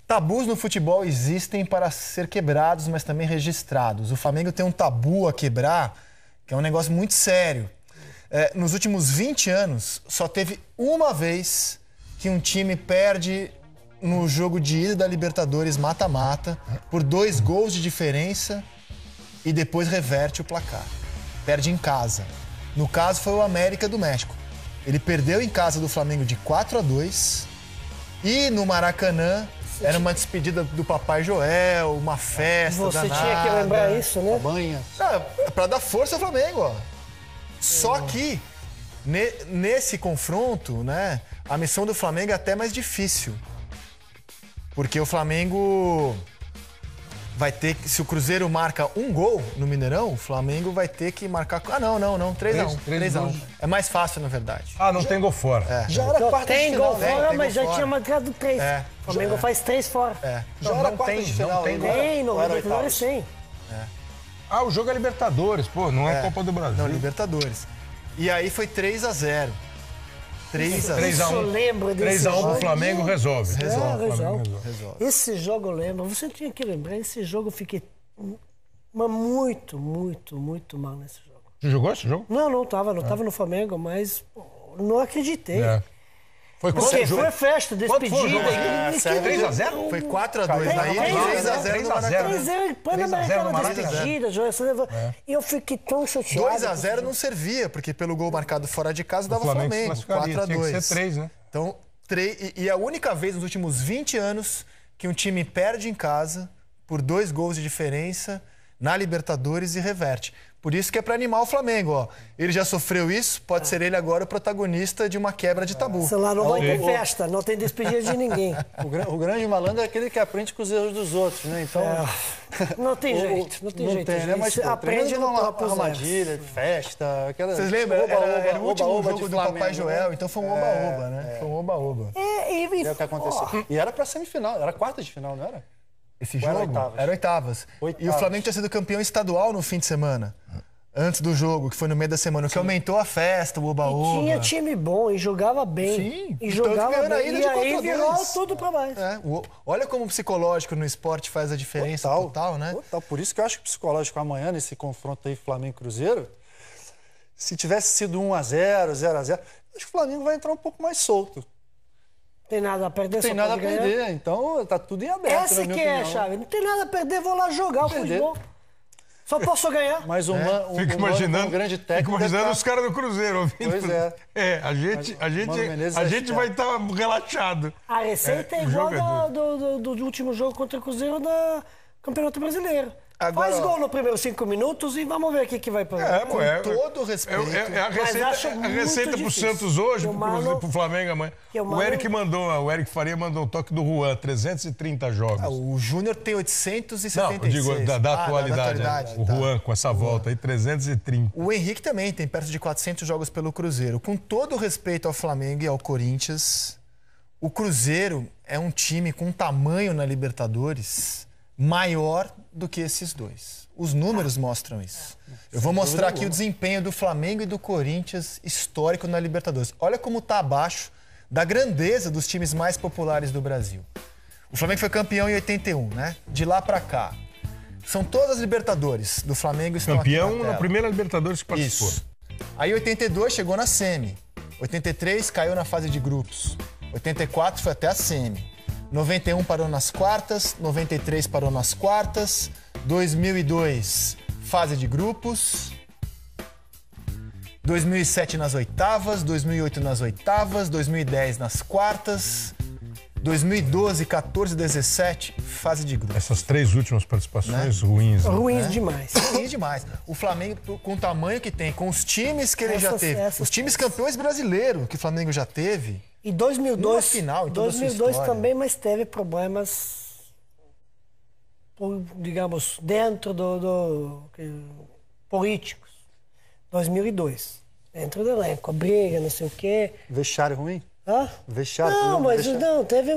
Tabus no futebol existem para ser quebrados, mas também registrados. O Flamengo tem um tabu a quebrar, que é um negócio muito sério. Nos últimos 20 anos, só teve uma vez que um time perde no jogo de ida da Libertadores mata-mata por 2 gols de diferença e depois reverte o placar. Perde em casa. No caso, foi o América do México. Ele perdeu em casa do Flamengo de 4-2 e no Maracanã era uma despedida do Papai Joel, uma festa Você danada. tinha que lembrar isso, né? Banha. Pra dar força ao Flamengo, ó. Só que, nesse confronto, né, a missão do Flamengo é até mais difícil. Porque o Flamengo vai ter que... Se o Cruzeiro marca 1 gol no Mineirão, o Flamengo vai ter que marcar... Ah, não. 3-1. 3-1. É mais fácil, na verdade. Ah, não tem gol fora. Já era quarta de final. Tem gol fora, mas já tinha marcado 3. O Flamengo faz 3 fora. Já era quarta de final. Tem, no Libertadores tem. Ah, o jogo é Libertadores, pô, não é Copa do Brasil. Não, Libertadores. E aí foi 3-0. 3-1. Isso eu lembro desse 3-1 jogo. pro Flamengo resolve. Resolve. Esse jogo eu lembro. Você tinha que lembrar, esse jogo eu fiquei muito mal nesse jogo. Você jogou esse jogo? Não tava no Flamengo, mas não acreditei. Foi Porque foi festa, despedida. 3-0? Foi 4-2 na ida e 3-0 no Maracanã. 3-0 no Maracanã. E eu fiquei tão chateado. 2-0 não servia, porque pelo gol marcado fora de casa dava Flamengo. 4-2. Tinha que ser 3, né? Então, e a única vez nos últimos 20 anos que um time perde em casa por 2 gols de diferença na Libertadores e reverte. Por isso que é para animar o Flamengo, ó. Ele já sofreu isso, pode ser ele agora o protagonista de uma quebra de tabu. Sei lá, não vai ter festa, não tem despedida de ninguém. O grande malandro é aquele que aprende com os erros dos outros, né? Então... Não tem jeito, não tem jeito. Né? Mas aprende numa armadilha, festa, aquela... Vocês lembram? Era o último jogo do Papai Joel, então foi um oba-oba, né? Foi um oba-oba. É o que aconteceu. E era pra semifinal, era quarta de final, não era? Esse jogo era oitavas. E o Flamengo tinha sido campeão estadual no fim de semana. Antes do jogo, que foi no meio da semana, o que aumentou a festa, o oba-oba. Tinha time bom e jogava bem. Sim, e jogava bem. E aí virou tudo pra baixo. Olha como o psicológico no esporte faz a diferença total, né? Total. Por isso que eu acho que o psicológico amanhã, nesse confronto aí Flamengo e Cruzeiro, se tivesse sido 1-0, 0-0, acho que o Flamengo vai entrar um pouco mais solto. Tem nada a perder, não tem nada a perder, então tá tudo em aberto. Essa que é a chave. Não tem nada a perder, vou lá jogar o futebol. Só posso ganhar. Mas um grande técnico. Fico imaginando os caras do Cruzeiro ouvindo. Pois é. A gente vai estar relaxado. A receita é igual do último jogo contra o Cruzeiro da Campeonato Brasileiro. Agora, faz gol no primeiro 5 minutos e vamos ver o que vai para com todo respeito. A receita pro Santos hoje, pro Flamengo amanhã. O Eric Faria mandou um toque do Juan, 330 jogos. O Júnior tem 876. Não, eu digo da atualidade. O Juan, com essa volta aí, 330. O Henrique também tem perto de 400 jogos pelo Cruzeiro. Com todo respeito ao Flamengo e ao Corinthians, o Cruzeiro é um time com tamanho na Libertadores maior do que esses dois. Os números mostram isso. Eu vou mostrar aqui o desempenho do Flamengo e do Corinthians histórico na Libertadores. Olha como está abaixo da grandeza dos times mais populares do Brasil. O Flamengo foi campeão em 81, né? De lá para cá. São todas as Libertadores do Flamengo. Campeão na primeira Libertadores que participou. Isso. Aí 82 chegou na semi. 83 caiu na fase de grupos. 84 foi até a semi. 91 parou nas quartas, 93 parou nas quartas, 2002 fase de grupos, 2007 nas oitavas, 2008 nas oitavas, 2010 nas quartas, 2012, 14, 17 fase de grupos. Essas 3 últimas participações ruins. Né? Ruins demais. Ruins demais. O Flamengo, com o tamanho que tem, com os times que ele já teve, os times campeões brasileiros que o Flamengo já teve. E 2002, final, 2002 também, mas teve problemas, digamos, dentro políticos. 2002, dentro do elenco, briga, não sei o quê. Vexário ruim? Hã? Vexário. Não, mas não, teve...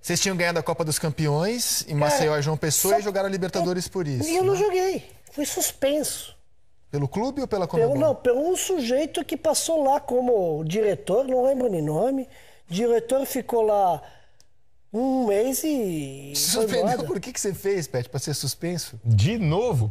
Vocês tinham ganhado a Copa dos Campeões em Maceió e João Pessoa e jogaram a Libertadores por isso. E eu não joguei, fui suspenso. Pelo clube ou pela Conmebol? Não, pelo um sujeito que passou lá como diretor, não lembro nem nome. Diretor ficou lá Um mês e... Suspendeu? Por que você fez, Pet, para ser suspenso? De novo?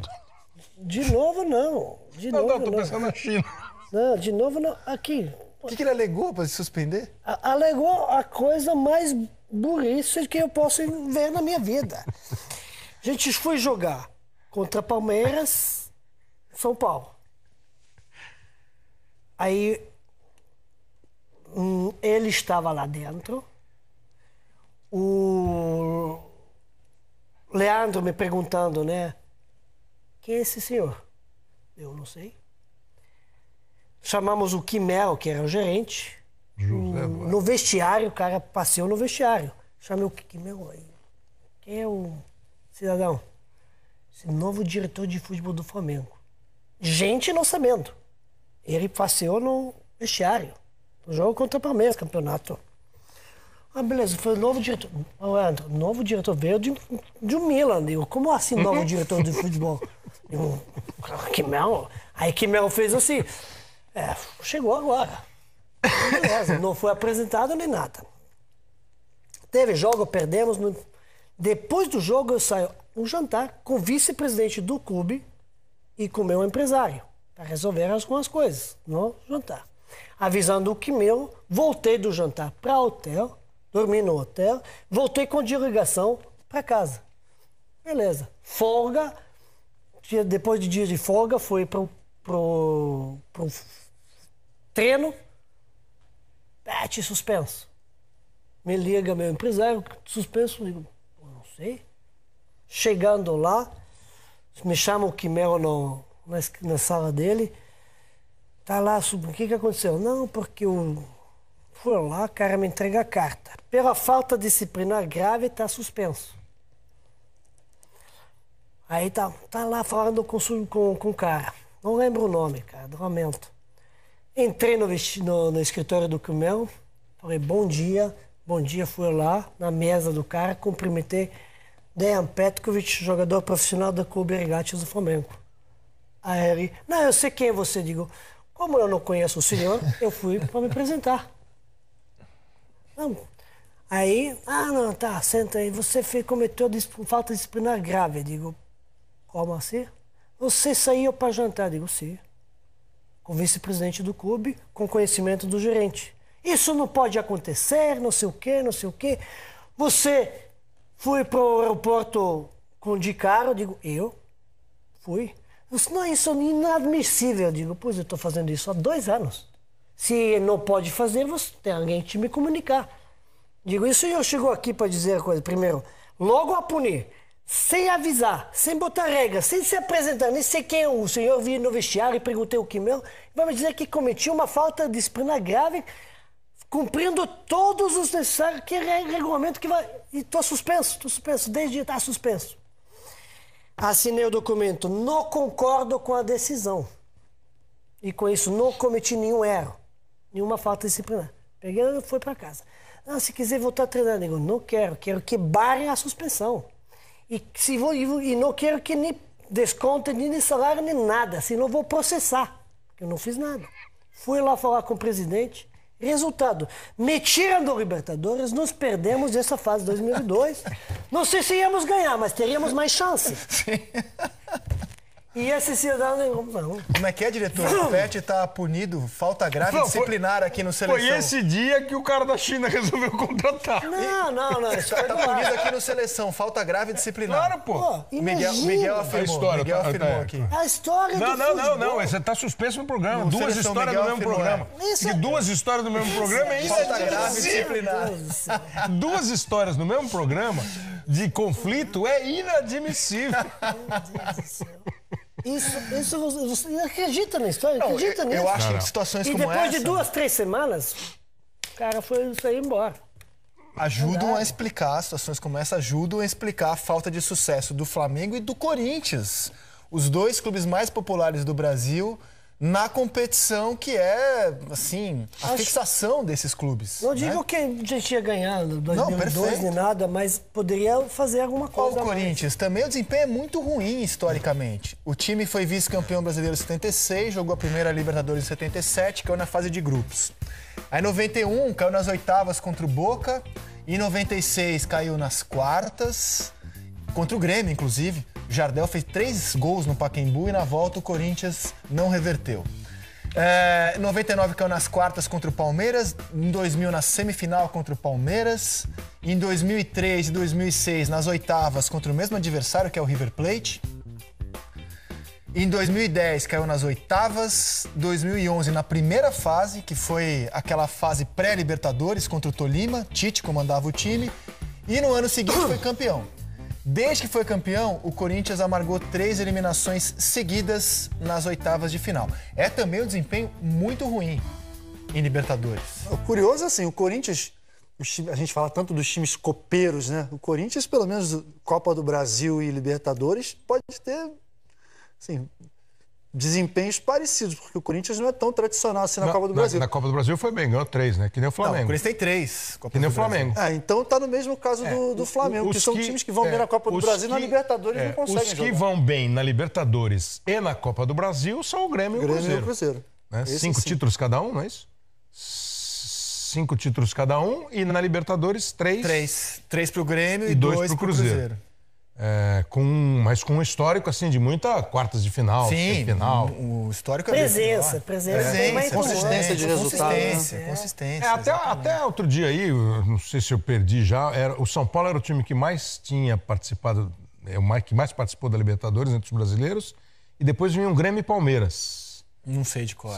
De novo, não. Não, tô pensando na China. Não, de novo, não. Aqui. O que ele alegou para se suspender? Alegou a coisa mais burrice que eu posso ver na minha vida. A gente foi jogar contra Palmeiras, São Paulo. Aí ele estava lá dentro. O Leandro me perguntando, né? Quem é esse senhor? Eu não sei. Chamamos o Quimel, que era o gerente. No vestiário, o cara passeou no vestiário. Chamei o Quimel aí. Quem é o cidadão? Esse novo diretor de futebol do Flamengo. Gente não sabendo. Ele passeou no vestiário. No jogo contra o Palmeiras, campeonato. Ah, beleza, foi o novo diretor. Leandro, novo diretor veio de um Milan. Digo, como assim novo diretor de futebol? Digo, Quimel. Aí Quimel fez assim. Chegou agora. Beleza, não foi apresentado nem nada. Teve jogo, perdemos. Depois do jogo eu saio um jantar com o vice-presidente do clube e com o meu empresário para resolver algumas coisas no jantar. Avisando o Quimel, voltei do jantar para o hotel. Dormi no hotel, voltei com delegação para casa. Beleza. Folga, depois de dia de folga, fui pro treino. Pet, suspenso. Me liga meu empresário, suspenso. Digo, não sei. Chegando lá, me chama o Quimel na sala dele. Tá lá, o que aconteceu? Não, porque foi lá, o cara me entrega a carta. Pela falta disciplinar grave, está suspenso. Aí tá lá falando com o cara. Não lembro o nome, cara, lamento. Entrei no escritório do Quimel, falei, bom dia, fui lá, na mesa do cara, cumprimentei Dejan Petkovic, jogador profissional da Clube Regatas do Flamengo. Aí ele, não, eu sei quem é você, digo, como eu não conheço o senhor, eu fui para me apresentar. Não. Aí, não, tá, senta aí. Você cometeu falta disciplinar grave. Digo, como assim? Você saiu para jantar. Digo, sim. Com o vice-presidente do clube, com conhecimento do gerente. Isso não pode acontecer, não sei o quê, não sei o quê. Você foi para o aeroporto de carro. Digo, eu fui. Não, isso é inadmissível. Digo, pois eu estou fazendo isso há 2 anos. Se não pode fazer, você tem alguém que me comunicar. Digo, isso eu chegou aqui para dizer a coisa. Primeiro, logo a punir, sem avisar, sem botar regra, sem se apresentar, nem sei quem é o senhor, vi no vestiário e perguntei o Quimel, vai me dizer que cometi uma falta disciplinar grave, cumprindo todos os necessários, que é regulamento que vai... E estou suspenso, desde está suspenso. Assinei o documento, não concordo com a decisão. E com isso não cometi nenhum erro. Nenhuma falta disciplinar. Peguei e fui para casa. Não, se quiser voltar a treinar, digo, não quero que barrem a suspensão. E não quero que nem descontem nem salário nem nada, senão vou processar, porque eu não fiz nada. Fui lá falar com o presidente, resultado, me tiram do Libertadores, nos perdemos essa fase 2002. Não sei se íamos ganhar, mas teríamos mais chance. Sim. E esse cidadão não. Como é que é, diretor? O Pet está punido, falta grave disciplinar aqui no Seleção. Foi esse dia que o cara da China resolveu contratar. Não. Isso está punido aqui no Seleção, falta grave disciplinar. Claro, pô. Miguel afirmou. Miguel afirmou aqui. A história do Não, você está suspenso no programa. Duas histórias do mesmo programa. E 2 histórias do mesmo programa é falta grave disciplinar. 2 histórias no mesmo programa de conflito é inadmissível. Meu Deus do céu. Isso você acredita na história? Não, acredita nisso? Eu acho que em situações como essa... E depois de 2, 3 semanas, o cara foi sair embora. Ajudam a explicar, situações como essa ajudam a explicar a falta de sucesso do Flamengo e do Corinthians. Os 2 clubes mais populares do Brasil na competição que é, assim, a fixação desses clubes. Não digo que a gente ia ganhar em 2002 nem nada, mas poderia fazer alguma coisa. O Corinthians também, o desempenho é muito ruim historicamente. O time foi vice-campeão brasileiro em 76, jogou a primeira Libertadores em 77, caiu na fase de grupos. Aí 91 caiu nas oitavas contra o Boca. Em 96 caiu nas quartas, contra o Grêmio, inclusive. Jardel fez 3 gols no Pacaembu e na volta o Corinthians não reverteu. Em 99 caiu nas quartas contra o Palmeiras, em 2000 na semifinal contra o Palmeiras, em 2003 e 2006 nas oitavas contra o mesmo adversário, que é o River Plate. Em 2010 caiu nas oitavas, 2011 na primeira fase, que foi aquela fase pré-Libertadores contra o Tolima, Tite comandava o time, e no ano seguinte foi campeão. Desde que foi campeão, o Corinthians amargou 3 eliminações seguidas nas oitavas de final. É também um desempenho muito ruim em Libertadores. O curioso é assim, o Corinthians, a gente fala tanto dos times copeiros, né? O Corinthians, pelo menos Copa do Brasil e Libertadores, pode ter... Sim, desempenhos parecidos, porque o Corinthians não é tão tradicional assim na Copa do Brasil. Na Copa do Brasil foi bem, ganhou 3, né? Que nem o Flamengo. Não, o Corinthians tem 3. Que nem o Flamengo. Então tá no mesmo caso do Flamengo, que são times que vão bem na Copa do Brasil e na Libertadores não conseguem jogar. Os que jogar. vão bem na Libertadores e na Copa do Brasil são o Grêmio e o Cruzeiro. Né? 5 títulos cada um, não é isso? 5 títulos cada um e na Libertadores 3. 3 pro Grêmio e 2 pro Cruzeiro. Mas com um histórico assim de muita quartas de final, semifinal. O histórico presença, consistência de resultado. Consistência. Até outro dia aí, não sei se eu perdi já, o São Paulo era o time que mais tinha participado, que mais participou da Libertadores entre os brasileiros, e depois vinha um Grêmio e Palmeiras. Não sei de qual.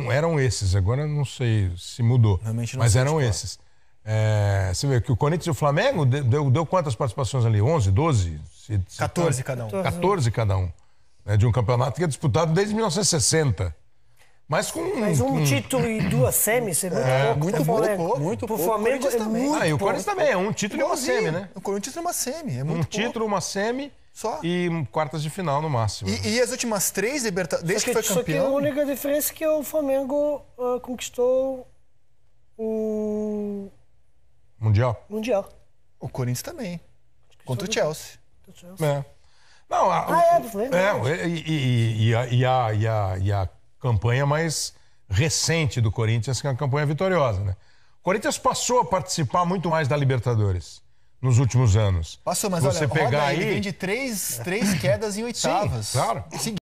Eram esses, agora não sei se mudou, mas eram esses. Você vê que o Corinthians e o Flamengo deu quantas participações ali? 11, 12? 14 cada um. 14 cada um. Né, de um campeonato que é disputado desde 1960. Mas um título e 2 semis é muito pouco. Muito pouco. O Flamengo é muito e o Corinthians também é um título e uma semi, né? O Corinthians é uma semi, é muito pouco. Título, uma semi só. E quartas de final no máximo. E as últimas 3 Libertadores, desde que foi campeão... Só que a única diferença é que o Flamengo conquistou o... Mundial. O Corinthians também. Contra o Chelsea. Não, e a campanha mais recente do Corinthians, que é uma campanha vitoriosa, né? O Corinthians passou a participar muito mais da Libertadores nos últimos anos. Passou, mas você olha, pegar ele vem de 3 quedas em oitavas. Sim, claro.